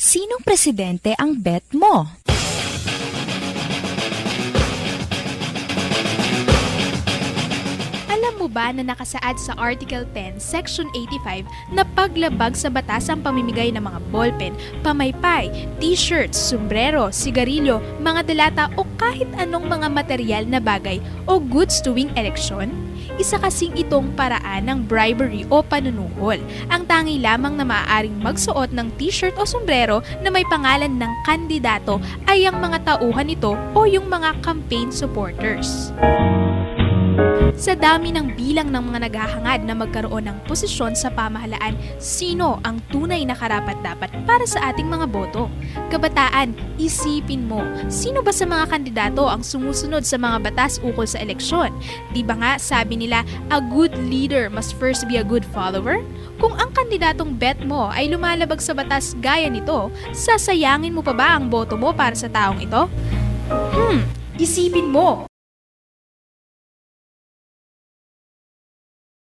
Sinong presidente ang bet mo? Alam mo ba na nakasaad sa Article 10, Section 85 na paglabag sa batas ang pamimigay ng mga ballpen, pamaypay, t-shirts, sombrero, sigarilyo, mga delata o kahit anong mga material na bagay o goods tuwing eleksyon? Isa kasing itong paraan ng bribery o panunuhol. Ang tangi lamang na maaaring magsuot ng t-shirt o sombrero na may pangalan ng kandidato ay ang mga tauhan nito o yung mga campaign supporters. Sa dami ng bilang ng mga naghahangad na magkaroon ng posisyon sa pamahalaan, sino ang tunay na karapat-dapat para sa ating mga boto? Kabataan, isipin mo, sino ba sa mga kandidato ang sumusunod sa mga batas ukol sa eleksyon? Di ba nga sabi nila, a good leader must first be a good follower? Kung ang kandidatong bet mo ay lumalabag sa batas gaya nito, sasayangin mo pa ba ang boto mo para sa taong ito? Isipin mo,